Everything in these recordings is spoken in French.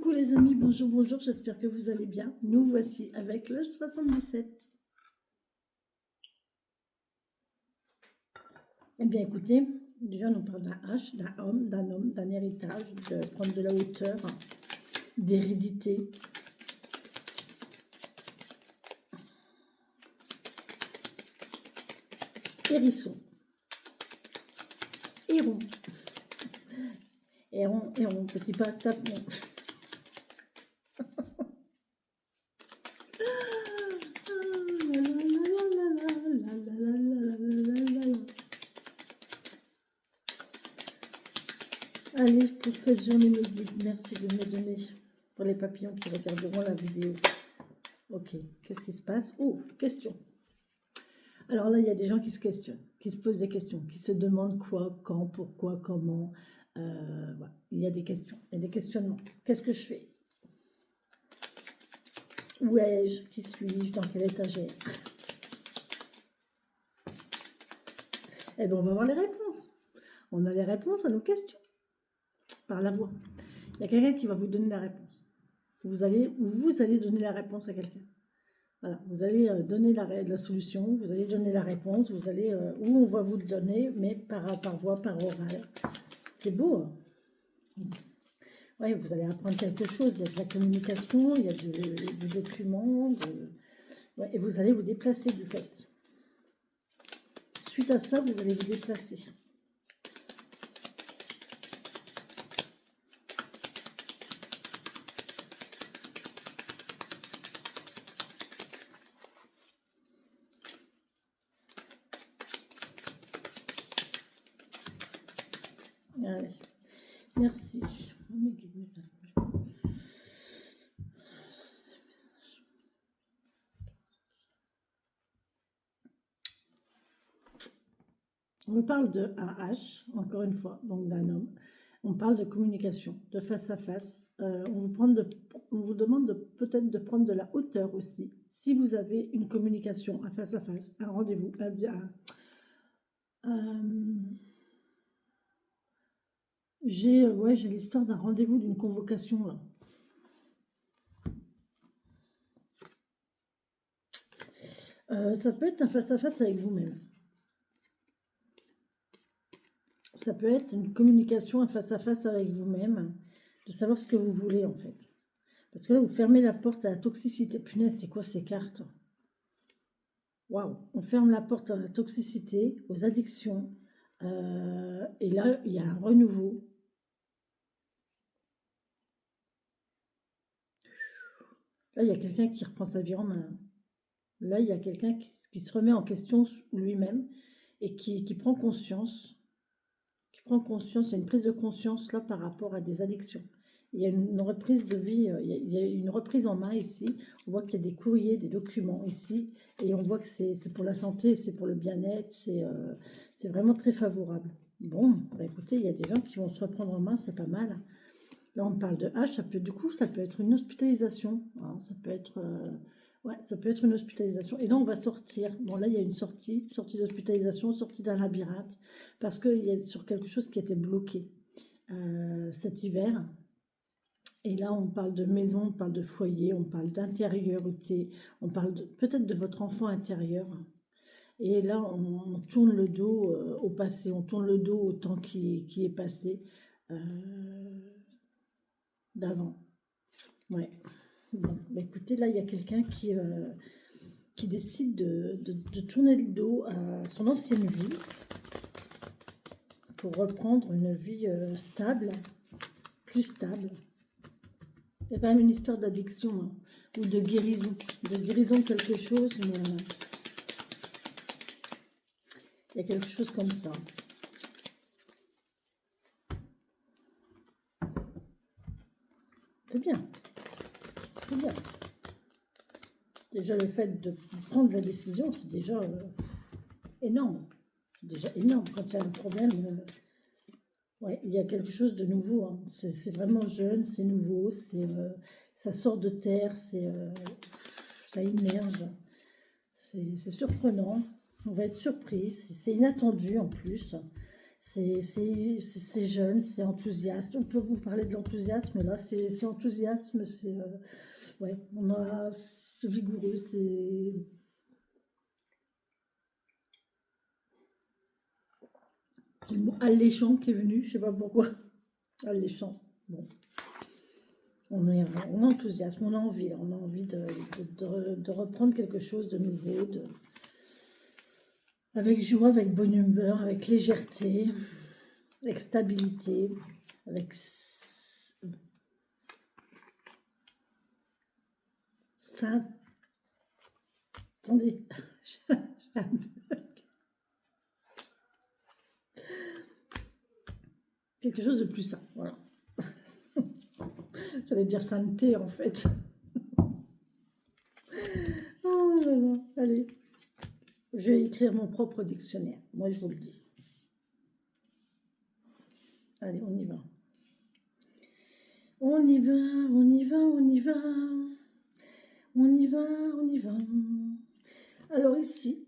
Coucou les amis, bonjour, bonjour, j'espère que vous allez bien. Nous voici avec le 77. Eh bien écoutez, déjà on parle d'un H, d'un homme, d'un héritage, de prendre de la hauteur, d'hérédité. Hérisson. Héron. Héron, petit pas, tapon. Allez, pour cette journée mes guides, merci de me donner pour les papillons qui regarderont la vidéo. Ok, qu'est-ce qui se passe? Oh, question. Alors là, il y a des gens qui se questionnent, qui se posent des questions, qui se demandent quoi, quand, pourquoi, comment. Voilà. Il y a des questions, il y a des questionnements. Qu'est-ce que je fais? Où ai-je? Qui suis-je? Dans quelle étagère? Eh bien, on va voir les réponses. On a les réponses à nos questions par la voix. Il y a quelqu'un qui va vous donner la réponse. Vous allez donner la réponse à quelqu'un. Voilà, vous allez donner la solution, vous allez donner la réponse, vous allez, ou on va vous le donner, mais par voix, par oral. C'est beau, hein? Oui, vous allez apprendre quelque chose, il y a de la communication, il y a du document, ouais, et vous allez vous déplacer du fait. Suite à ça, vous allez vous déplacer. Allez, merci. On parle de AH, encore une fois, donc d'un homme. On parle de communication, de face à face. On vous demande peut-être de prendre de la hauteur aussi. Si vous avez une communication, un face à face, un rendez-vous, j'ai l'histoire d'un rendez-vous, d'une convocation là. Ça peut être un face-à-face avec vous-même. Ça peut être une communication, un face-à-face avec vous-même, de savoir ce que vous voulez en fait. Parce que là, vous fermez la porte à la toxicité. Punaise, c'est quoi ces cartes? Waouh! On ferme la porte à la toxicité, aux addictions. Et là, il y a un renouveau. Là, il y a quelqu'un qui reprend sa vie en main. Là, il y a quelqu'un qui se remet en question lui-même et qui prend conscience. Qui prend conscience, il y a une prise de conscience là par rapport à des addictions. Il y a une reprise de vie, il y a une reprise en main ici. On voit qu'il y a des courriers, des documents ici. Et on voit que c'est pour la santé, c'est pour le bien-être, c'est vraiment très favorable. Bon, bah écoutez, il y a des gens qui vont se reprendre en main, c'est pas mal. Là, on parle de H, ça peut être une hospitalisation. Hein, ça peut être, ouais, ça peut être une hospitalisation. Et là, on va sortir. Bon, là, il y a une sortie d'hospitalisation, sortie d'un labyrinthe, parce qu'il y a sur quelque chose qui était bloqué cet hiver. Et là, on parle de maison, on parle de foyer, on parle d'intériorité, on parle peut-être de votre enfant intérieur. Et là, on tourne le dos au passé, on tourne le dos au temps qui est passé d'avant. Ouais. Bon, bah écoutez, là, il y a quelqu'un qui décide de tourner le dos à son ancienne vie pour reprendre une vie stable, plus stable. Il y a quand même une histoire d'addiction hein, ou de guérison de quelque chose, mais il y a quelque chose comme ça. C'est bien, c'est bien. Déjà le fait de prendre la décision, c'est déjà énorme. C'est déjà énorme quand il y a un problème. Ouais, il y a quelque chose de nouveau. Hein. C'est vraiment jeune, c'est nouveau, ça sort de terre, ça immerge. C'est surprenant. On va être surpris. C'est inattendu en plus. C'est jeune, c'est enthousiaste. On peut vous parler de l'enthousiasme, là, c'est enthousiasme, ouais, c'est vigoureux, j'ai le mot alléchant qui est venu, je sais pas pourquoi. Alléchant, bon. On est enthousiasme, on a envie de reprendre quelque chose de nouveau, avec joie, avec bonne humeur, avec légèreté, avec stabilité, avec sain. Attendez, quelque chose de plus sain, voilà. J'allais dire sainteté en fait. Oh là là, allez. Je vais écrire mon propre dictionnaire, moi je vous le dis. Allez, on y va. On y va, on y va, on y va. On y va, on y va. Alors ici,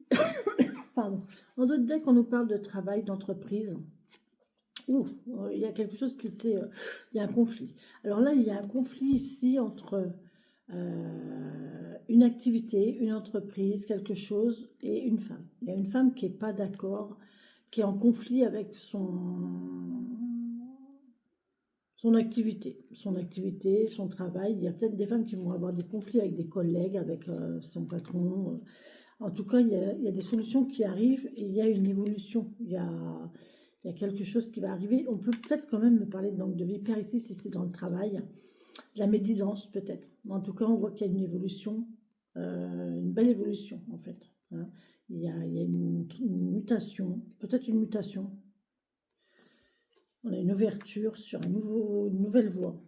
pardon, dans d'autres decks, on nous parle de travail, d'entreprise. Ouh, il y a quelque chose qui s'est... il y a un conflit. Alors là, il y a un conflit ici entre une activité, une entreprise, quelque chose et une femme. Il y a une femme qui n'est pas d'accord, qui est en conflit avec son activité, son travail. Il y a peut-être des femmes qui vont avoir des conflits avec des collègues, avec son patron. En tout cas, il y a des solutions qui arrivent et il y a une évolution. Il y a quelque chose qui va arriver. On peut peut-être quand même me parler donc, de vipère ici, si c'est dans le travail. De la médisance, peut-être. En tout cas, on voit qu'il y a une évolution, une belle évolution, en fait. Hein. Il y a une mutation, peut-être une mutation. On a une ouverture sur une nouvelle voie.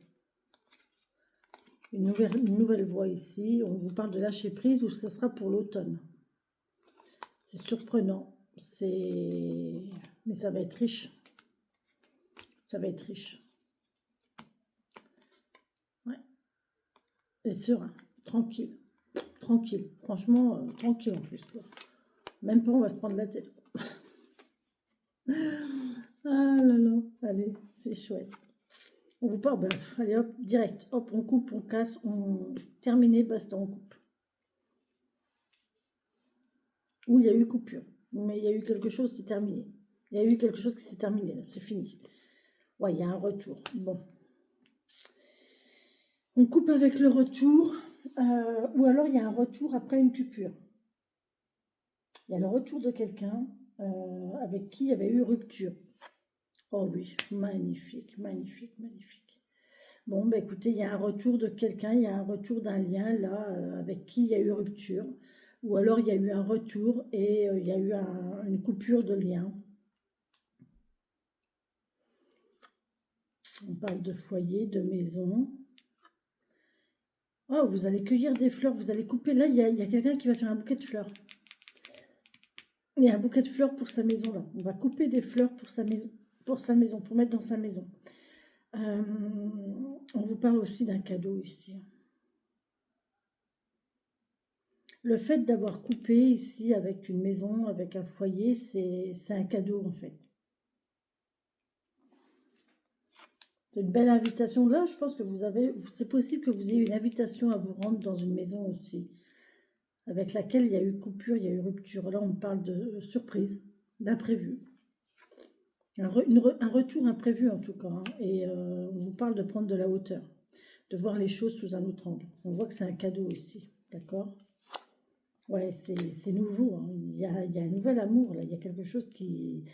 Une nouvelle voie ici. On vous parle de lâcher prise ou ça sera pour l'automne. C'est surprenant. Mais ça va être riche. Ça va être riche. Ouais. Et serein. Tranquille. Tranquille. Franchement, tranquille en plus. Quoi. Même pas on va se prendre la tête. Ah là là. Allez, c'est chouette. On vous parle, ben, allez hop, direct. Hop, on coupe, on casse, on... Terminé, basta, on coupe. Ou il y a eu coupure. Mais il y a eu quelque chose, c'est terminé. Il y a eu quelque chose qui s'est terminé, là, c'est fini. Ouais, il y a un retour. Bon. On coupe avec le retour, ou alors il y a un retour après une coupure. Il y a le retour de quelqu'un avec qui il y avait eu rupture. Oh oui, magnifique, magnifique, magnifique. Bon, bah écoutez, il y a un retour de quelqu'un, il y a un retour d'un lien là avec qui il y a eu rupture. Ou alors il y a eu un retour et il y a eu une coupure de lien. On parle de foyer, de maison. Oh, vous allez cueillir des fleurs, vous allez couper. Là, il y a quelqu'un qui va faire un bouquet de fleurs. Il y a un bouquet de fleurs pour sa maison là. On va couper des fleurs pour sa maison, pour mettre dans sa maison. On vous parle aussi d'un cadeau ici. Le fait d'avoir coupé ici avec une maison, avec un foyer, c'est un cadeau en fait. C'est une belle invitation. Là, je pense que c'est possible que vous ayez une invitation à vous rendre dans une maison aussi, avec laquelle il y a eu coupure, il y a eu rupture. Là, on parle de surprise, d'imprévu. Un retour imprévu en tout cas. Hein. Et on vous parle de prendre de la hauteur, de voir les choses sous un autre angle. On voit que c'est un cadeau aussi, d'accord? Ouais, c'est nouveau. Hein. Il y a un nouvel amour, là. Il y a quelque chose qui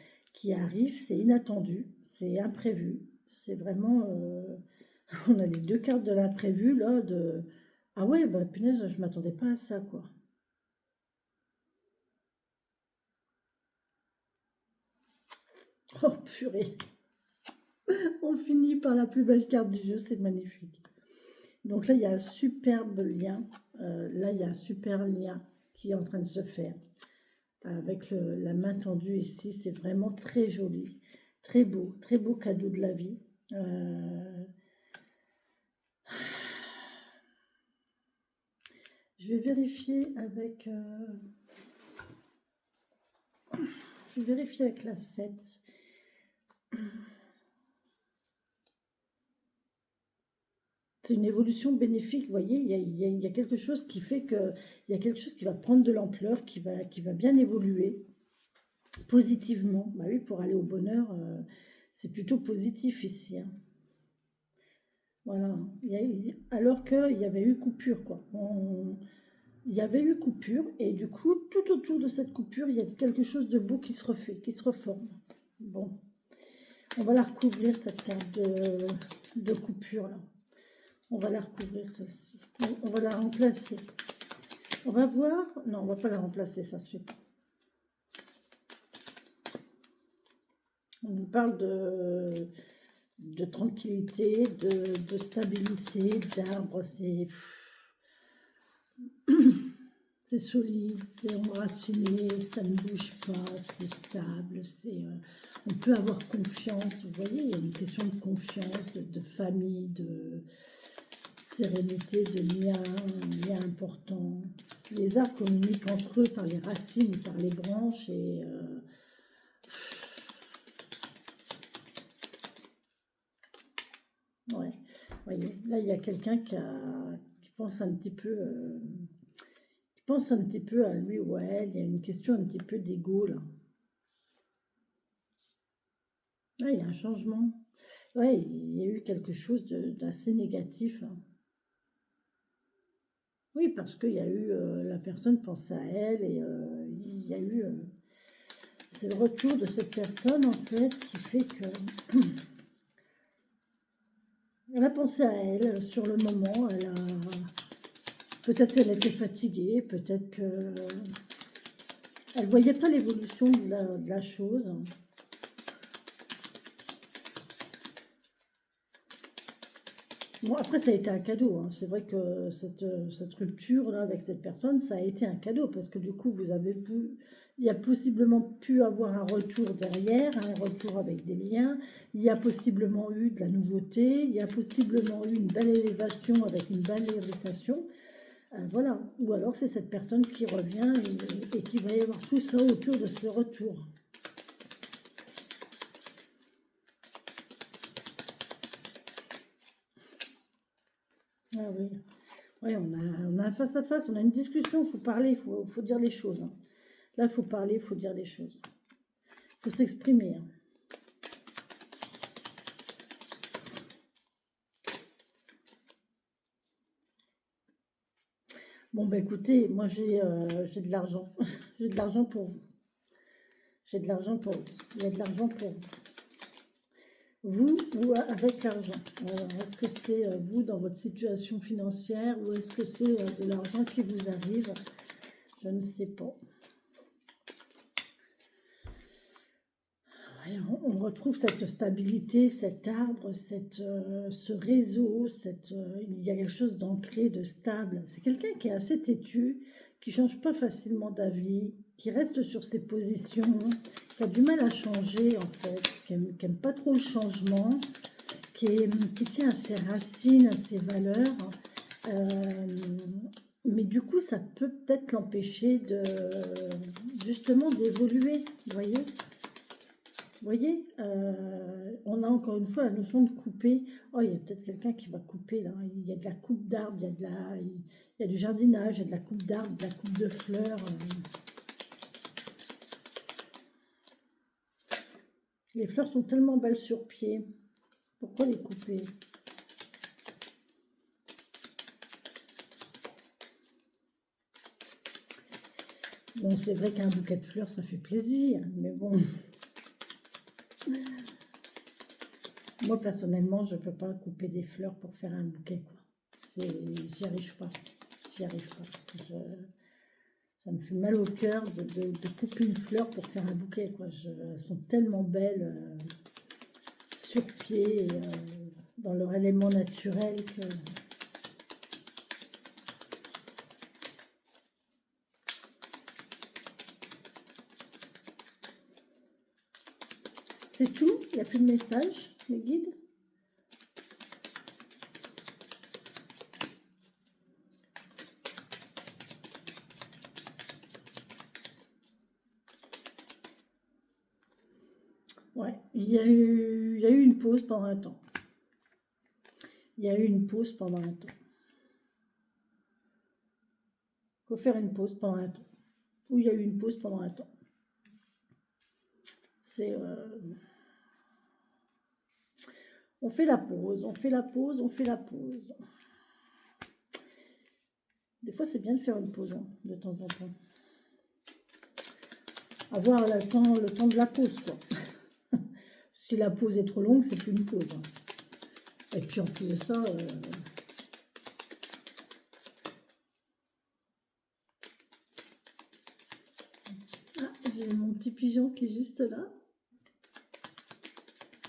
arrive, c'est inattendu, c'est imprévu. C'est vraiment... on a les deux cartes de l'imprévu, là, de... Ah ouais, bah punaise, je m'attendais pas à ça, quoi. Oh purée, on finit par la plus belle carte du jeu, c'est magnifique. Donc là, il y a un superbe lien. Là, il y a un super lien qui est en train de se faire. Avec la main tendue ici, c'est vraiment très joli. Très beau cadeau de la vie. Je vais vérifier avec... je vais vérifier avec la 7. c'est une évolution bénéfique, vous voyez, il y a quelque chose qui fait que, il y a quelque chose qui va prendre de l'ampleur, qui va bien évoluer positivement. Bah oui, pour aller au bonheur, c'est plutôt positif ici, hein. Voilà, alors qu'il y avait eu coupure, quoi. Il y avait eu coupure, et du coup, tout autour de cette coupure, il y a quelque chose de beau qui se refait, qui se reforme. Bon, on va la recouvrir, cette carte de coupure, là. On va la recouvrir, celle-ci. On va la remplacer. On va voir. Non, on va pas la remplacer, ça se fait pas. On nous parle de tranquillité, de stabilité, d'arbres. C'est solide, c'est enraciné, ça ne bouge pas, c'est stable. On peut avoir confiance. Vous voyez, il y a une question de confiance, de famille, de sérénité, de liens importants. Les arbres communiquent entre eux par les racines, par les branches, et ouais, voyez, là il y a quelqu'un qui pense un petit peu, qui pense un petit peu à lui ou à elle. Il y a une question un petit peu d'ego là. Là, il y a un changement. Ouais, il y a eu quelque chose d'assez négatif, hein. Oui, parce qu'il y a eu, la personne pense à elle, et il y a eu, c'est le retour de cette personne en fait qui fait que elle a pensé à elle sur le moment. Peut-être elle était fatiguée, peut-être que elle voyait pas l'évolution de la chose. Bon, après, ça a été un cadeau, hein. C'est vrai que cette rupture-là avec cette personne, ça a été un cadeau, parce que du coup, il y a possiblement pu avoir un retour derrière, un retour avec des liens. Il y a possiblement eu de la nouveauté, il y a possiblement eu une belle élévation avec une belle irritation. Voilà. Ou alors, c'est cette personne qui revient, et qui va y avoir tout ça autour de ce retour. Ah oui. Oui, on a un face-à-face, on a une discussion, il faut parler, il faut dire les choses, hein. Là, il faut parler, il faut dire les choses. Il faut s'exprimer, hein. Bon, bah écoutez, moi j'ai de l'argent. J'ai de l'argent pour vous. J'ai de l'argent pour vous. Il y a de l'argent pour vous. Vous ou avec l'argent. Alors, est-ce que c'est vous dans votre situation financière, ou est-ce que c'est de l'argent qui vous arrive? Je ne sais pas. Ouais, on retrouve cette stabilité, cet arbre, ce réseau, il y a quelque chose d'ancré, de stable. C'est quelqu'un qui est assez têtu, qui ne change pas facilement d'avis, qui reste sur ses positions, qui a du mal à changer en fait, qui n'aime pas trop le changement, qui tient à ses racines, à ses valeurs. Euh, mais du coup, ça peut peut-être l'empêcher justement d'évoluer, vous voyez? Vous voyez, on a encore une fois la notion de couper. Oh, il y a peut-être quelqu'un qui va couper là. Il y a de la coupe d'arbres, il y a du jardinage, il y a de la coupe d'arbres, de la coupe de fleurs. Les fleurs sont tellement belles sur pied. Pourquoi les couper? Bon, c'est vrai qu'un bouquet de fleurs, ça fait plaisir, mais bon, moi personnellement, je ne peux pas couper des fleurs pour faire un bouquet, quoi. J'y arrive pas. J'y arrive pas. Ça me fait mal au cœur de couper une fleur pour faire un bouquet, quoi. Elles sont tellement belles sur pied, dans leur élément naturel, que... C'est tout, il n'y a plus de message, les guides. Ouais, il y a eu une pause pendant un temps. il y a eu une pause pendant un temps. Il faut faire une pause pendant un temps. Ou il y a eu une pause pendant un temps. C'est... on fait la pause, on fait la pause, on fait la pause. Des fois, c'est bien de faire une pause, hein, de temps en temps. Avoir le temps de la pause, quoi. Si la pause est trop longue, c'est plus une pause. Hein. Et puis, en plus de ça... Ah, j'ai mon petit pigeon qui est juste là.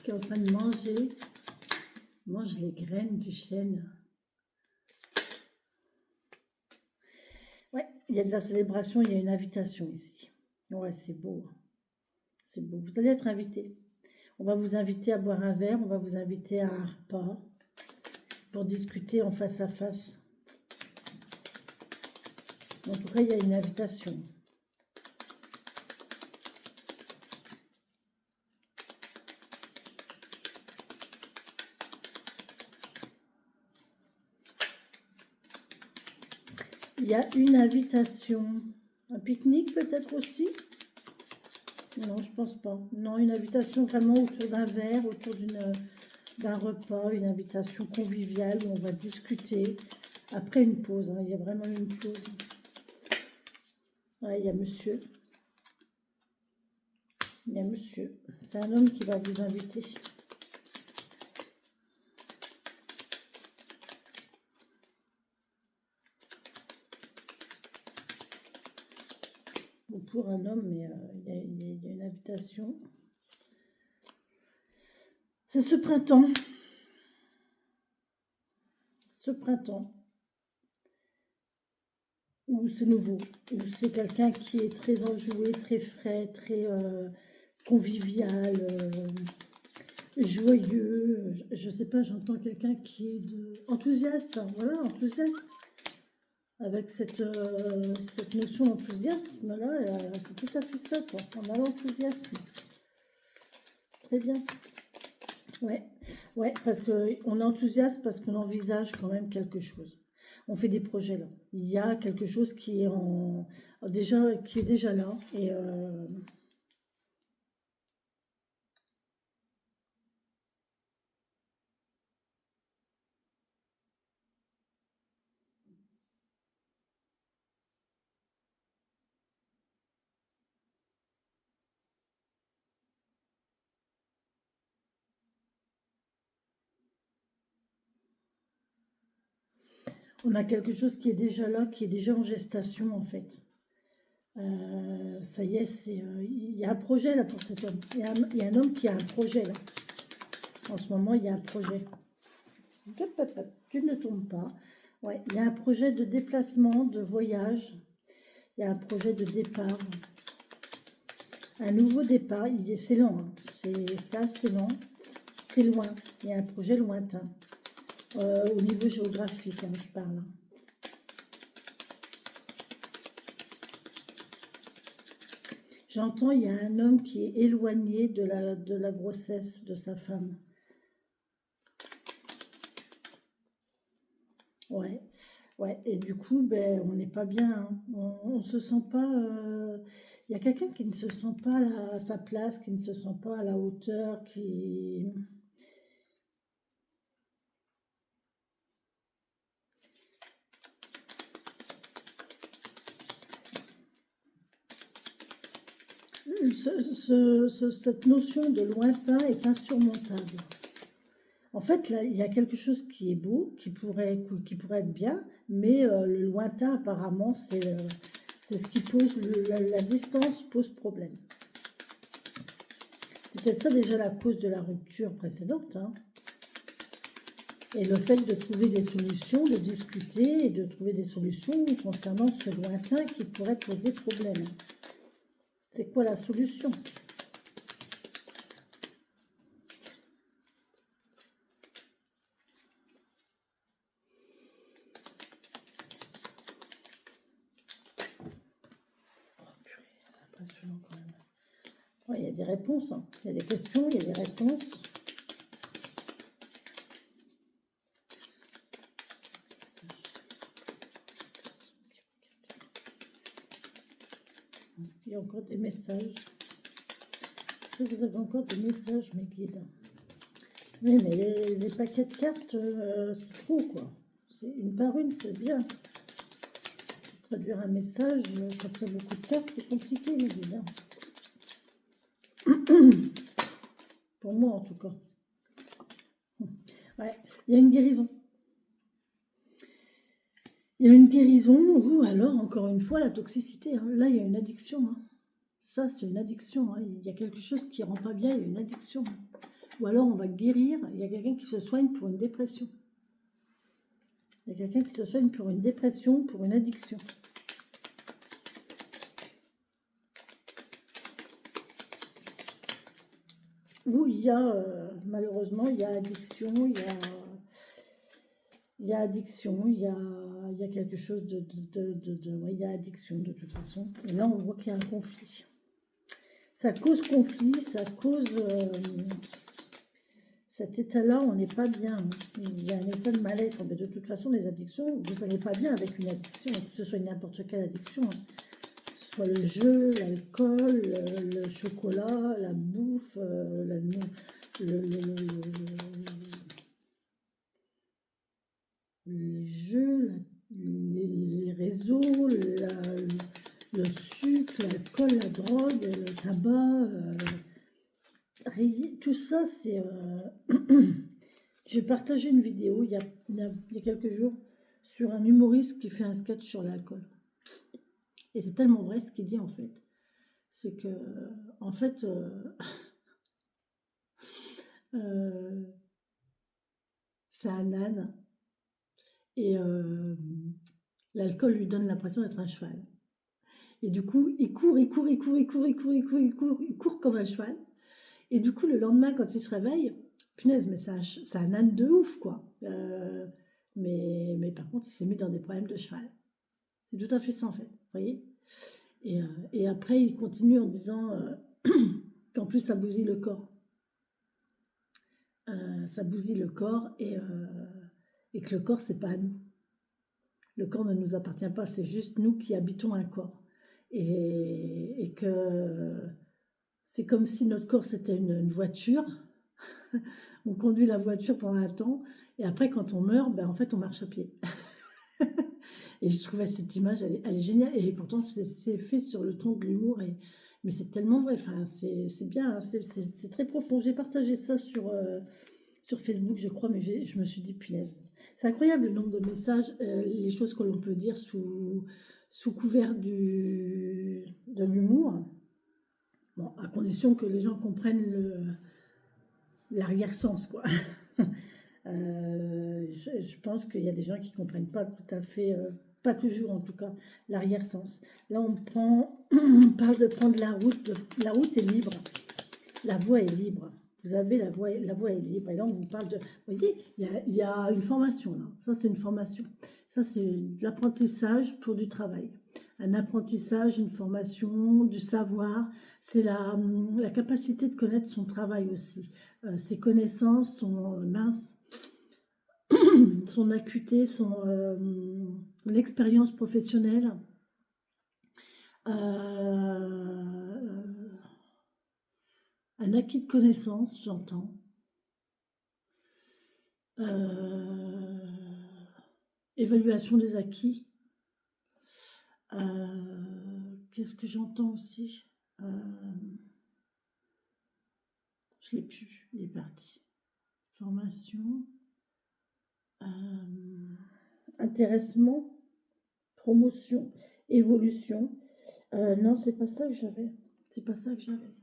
Qui est en train de manger. Il mange les graines du chêne. Ouais, il y a de la célébration, il y a une invitation ici. Ouais, c'est beau. C'est beau. Vous allez être invité. On va vous inviter à boire un verre, on va vous inviter à un repas pour discuter en face à face. En tout cas, il y a une invitation. Il y a une invitation. Un pique-nique peut-être aussi? Non, je pense pas. Non, une invitation vraiment autour d'un verre, autour d'un repas, une invitation conviviale où on va discuter après une pause. Hein, il y a vraiment une pause. Ouais, il y a monsieur. Il y a monsieur. C'est un homme qui va vous inviter. Ou pour un homme, mais il y a une invitation. C'est ce printemps. Ce printemps. Ou c'est nouveau. Ou c'est quelqu'un qui est très enjoué, très frais, très convivial, joyeux. Je sais pas, j'entends quelqu'un qui est enthousiaste. Voilà, enthousiaste. Avec cette notion d'enthousiasme-là, c'est tout à fait ça, quoi. On a l'enthousiasme. Très bien. Ouais, ouais, parce qu'on est enthousiaste, parce qu'on envisage quand même quelque chose. On fait des projets là. Il y a quelque chose qui est qui est déjà là. Et on a quelque chose qui est déjà là, qui est déjà en gestation en fait. Ça y est, il y a un projet là pour cet homme. Il y a un homme qui a un projet là. En ce moment, il y a un projet. Hop, hop, hop, tu ne tombes pas. Ouais, il y a un projet de déplacement, de voyage. Il y a un projet de départ. Un nouveau départ. C'est lent. Hein. C'est assez lent. C'est loin. Il y a un projet lointain. Au niveau géographique, hein, je parle. J'entends, il y a un homme qui est éloigné de la grossesse de sa femme. Ouais, ouais. Et du coup, ben, on n'est pas bien. Hein. On ne se sent pas... Il y a quelqu'un qui ne se sent pas à sa place, qui ne se sent pas à la hauteur, qui... Cette notion de lointain est insurmontable. En fait, là, il y a quelque chose qui est beau, qui pourrait être bien, mais le lointain, apparemment, c'est ce qui pose, la distance pose problème. C'est peut-être ça déjà la cause de la rupture précédente. Hein. Et le fait de trouver des solutions, de discuter et de trouver des solutions concernant ce lointain qui pourrait poser problème. C'est quoi la solution ? Quand même. Ouais, il y a des réponses, hein. Il y a des questions, il y a des réponses. y a encore des messages. Est-ce que vous avez encore des messages, mes guides? Oui, mais les paquets de cartes, c'est trop, quoi. C'est une par une, c'est bien. Traduire un message, quand il y a beaucoup de cartes, c'est compliqué, mes guides. Pour moi, en tout cas. Ouais, il y a une guérison. Il y a une guérison, ou alors, encore une fois, la toxicité. Hein. Là, il y a une addiction. Hein. Ça, c'est une addiction. Hein. Il y a quelque chose qui ne rend pas bien, il y a une addiction. Ou alors, on va guérir. Il y a quelqu'un qui se soigne pour une dépression. Il y a quelqu'un qui se soigne pour une dépression, pour une addiction. Où il y a, malheureusement, il y a addiction, il y a addiction, il y a quelque chose ouais, il y a addiction de toute façon. Et là, on voit qu'il y a un conflit. Ça cause conflit, ça cause... cet état-là, on n'est pas bien. Il y a un état de mal-être. Mais de toute façon, les addictions, vous n'allez pas bien avec une addiction, que ce soit n'importe quelle addiction. Hein. Que ce soit le jeu, l'alcool, le chocolat, la bouffe, les jeux, les réseaux, le sucre, l'alcool, la drogue, le tabac, tout ça, c'est... J'ai partagé une vidéo il y a quelques jours sur un humoriste qui fait un sketch sur l'alcool. Et c'est tellement vrai ce qu'il dit en fait. C'est que, en fait, c'est un âne. Et l'alcool lui donne l'impression d'être un cheval. Et du coup, il court comme un cheval. Et du coup, le lendemain, quand il se réveille, punaise, mais c'est un âne de ouf, quoi. Mais par contre, il s'est mis dans des problèmes de cheval. C'est tout à fait ça, en fait. Vous voyez et après, il continue en disant qu'en plus, ça bousille le corps. Ça bousille le corps et que le corps, c'est pas à nous. Le corps ne nous appartient pas, c'est juste nous qui habitons un corps. Et que c'est comme si notre corps, c'était une voiture. On conduit la voiture pendant un temps, et après, quand on meurt, ben, en fait, on marche à pied. Et je trouvais cette image, elle est géniale, et pourtant, c'est fait sur le ton de l'humour, mais c'est tellement vrai, enfin, c'est bien, hein, c'est très profond. J'ai partagé ça sur Facebook, je crois, mais je me suis dit, punaise. C'est incroyable le nombre de messages, les choses que l'on peut dire sous couvert de l'humour. Bon, à condition que les gens comprennent l'arrière-sens, quoi. Je pense qu'il y a des gens qui ne comprennent pas tout à fait, pas toujours en tout cas, l'arrière-sens. Là, on parle de prendre la route. La route est libre. La voie est libre. Vous avez la voie est libre. Et là, on vous parle de... Vous voyez, il y a une formation là. Ça, c'est une formation. Ça, c'est de l'apprentissage pour du travail. Un apprentissage, une formation, du savoir. C'est la capacité de connaître son travail aussi. Ses connaissances, son acuité, son expérience professionnelle. Un acquis de connaissances, j'entends. Évaluation des acquis. Qu'est-ce que j'entends aussi je l'ai plus, il est parti. Formation. Intéressement. Promotion. Évolution. Non, c'est pas ça que j'avais. C'est pas ça que j'avais.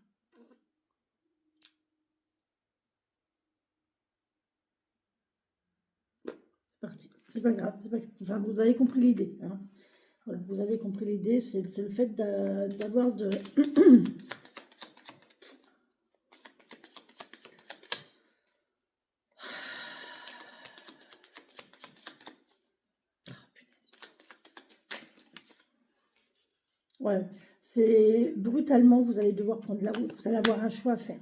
C'est parti. C'est pas grave. Enfin, vous avez compris l'idée. Hein. Voilà, vous avez compris l'idée. C'est le fait d'avoir de... Ouais, c'est brutalement, vous allez devoir prendre la route, vous allez avoir un choix à faire.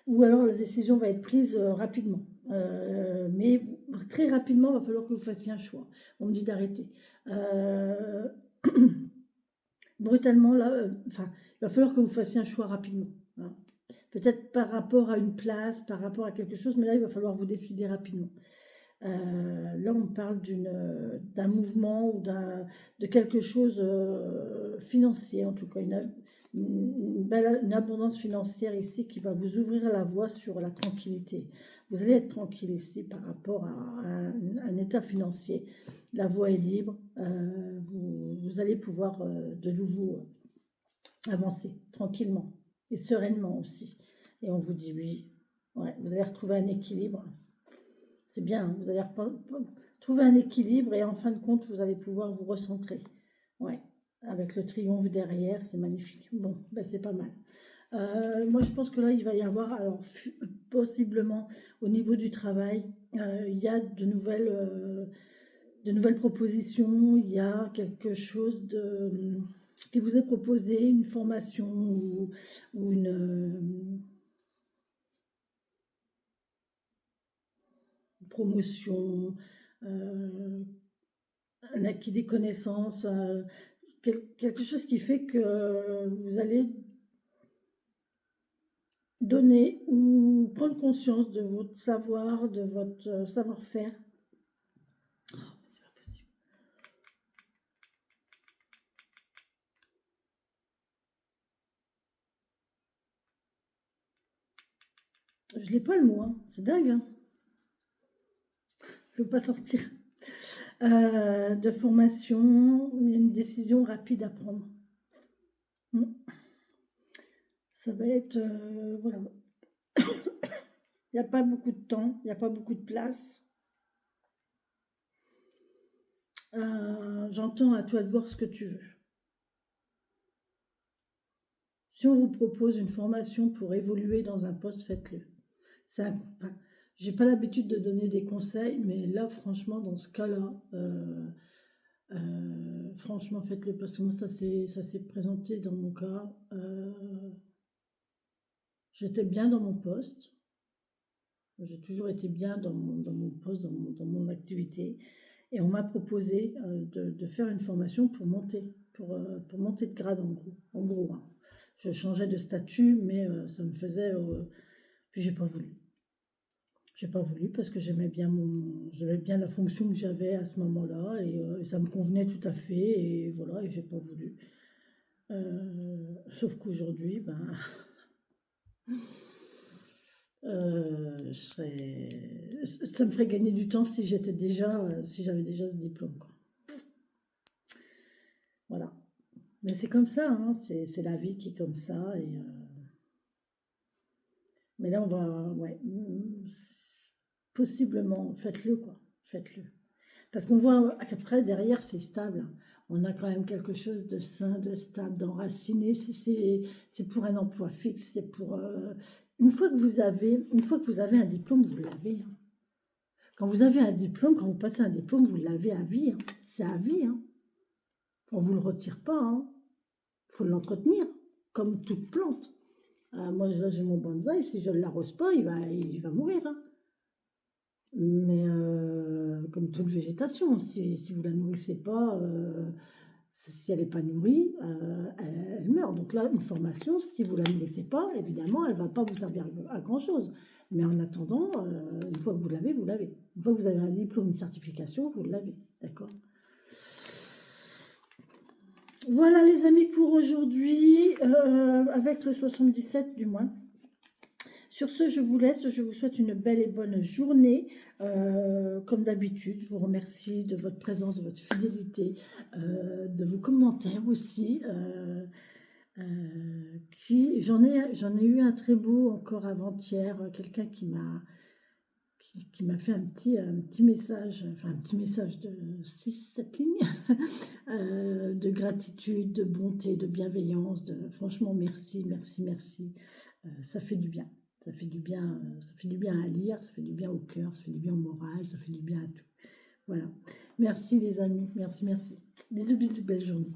Ou alors la décision va être prise rapidement. Mais très rapidement, il va falloir que vous fassiez un choix. On me dit d'arrêter. brutalement là, enfin, il va falloir que vous fassiez un choix rapidement, hein. Peut-être par rapport à une place, par rapport à quelque chose, mais là, il va falloir vous décider rapidement. Là, on parle d'un mouvement ou de quelque chose, financier, en tout cas, une abondance financière ici qui va vous ouvrir la voie sur la tranquillité. Vous allez être tranquille ici par rapport à un état financier. La voie est libre, vous allez pouvoir, de nouveau, avancer tranquillement et sereinement aussi. Et on vous dit oui, ouais, vous allez retrouver un équilibre. C'est bien, hein, vous allez trouver un équilibre et en fin de compte, vous allez pouvoir vous recentrer. Ouais, avec le triomphe derrière, c'est magnifique. Bon, ben c'est pas mal. Moi, je pense que là, il va y avoir, alors possiblement au niveau du travail, il y a de nouvelles propositions, il y a quelque chose qui vous est proposé, une formation ou une promotion, euh, un acquis des connaissances, quelque chose qui fait que vous allez donner ou prendre conscience de votre savoir, de votre savoir-faire. Oh, c'est pas possible. Je l'ai pas le mot, hein. C'est dingue, hein. Je ne veux pas sortir. De formation, il y a une décision rapide à prendre. Mm. Ça va être, voilà, il n'y a pas beaucoup de temps, il n'y a pas beaucoup de place. J'entends à toi de voir ce que tu veux. Si on vous propose une formation pour évoluer dans un poste, faites-le. Enfin, j'ai pas l'habitude de donner des conseils, mais là, franchement, dans ce cas-là, franchement, faites-le parce que moi, ça s'est présenté dans mon cas. J'étais bien dans mon poste. J'ai toujours été bien dans mon poste, dans mon activité. Et on m'a proposé de faire une formation pour monter de grade en gros, hein. Je changeais de statut, mais ça me faisait. Puis j'ai pas voulu. J'ai pas voulu parce que j'aimais bien la fonction que j'avais à ce moment-là et ça me convenait tout à fait et voilà et j'ai pas voulu. Sauf qu'aujourd'hui, ben, ça me ferait gagner du temps si j'avais déjà ce diplôme, quoi. Voilà. Mais c'est comme ça, hein, c'est la vie qui est comme ça. Mais là, on va, ouais, possiblement, faites-le, quoi. Faites-le. Parce qu'on voit qu'après, derrière, c'est stable. On a quand même quelque chose de sain, de stable, d'enraciné. C'est pour un emploi fixe. C'est pour. Une fois que vous avez un diplôme, vous l'avez, hein. Quand vous avez un diplôme, quand vous passez un diplôme, vous l'avez à vie, hein. C'est à vie, hein. On ne vous le retire pas, hein. Il faut l'entretenir, comme toute plante. Moi, là, j'ai mon bonsaï, si je ne l'arrose pas, il va mourir, hein. Mais comme toute végétation, si vous ne la nourrissez pas, si elle n'est pas nourrie, elle meurt. Donc là, une formation, si vous ne la nourrissez pas, évidemment, elle ne va pas vous servir à grand-chose. Mais en attendant, une fois que vous l'avez, vous l'avez. Une fois que vous avez un diplôme, une certification, vous l'avez. D'accord? Voilà les amis pour aujourd'hui, avec le 77 du moins. Sur ce, je vous laisse, je vous souhaite une belle et bonne journée. Comme d'habitude, je vous remercie de votre présence, de votre fidélité, de vos commentaires aussi. J'en ai eu un très beau encore avant-hier, quelqu'un qui m'a fait un petit message, enfin un petit message de 6-7 lignes, de gratitude, de bonté, de bienveillance, franchement merci, merci, merci. Ça fait du bien. Ça fait du bien, ça fait du bien à lire, ça fait du bien au cœur, ça fait du bien au moral, ça fait du bien à tout. Voilà. Merci les amis, merci, merci. Bisous, bisous, belle journée.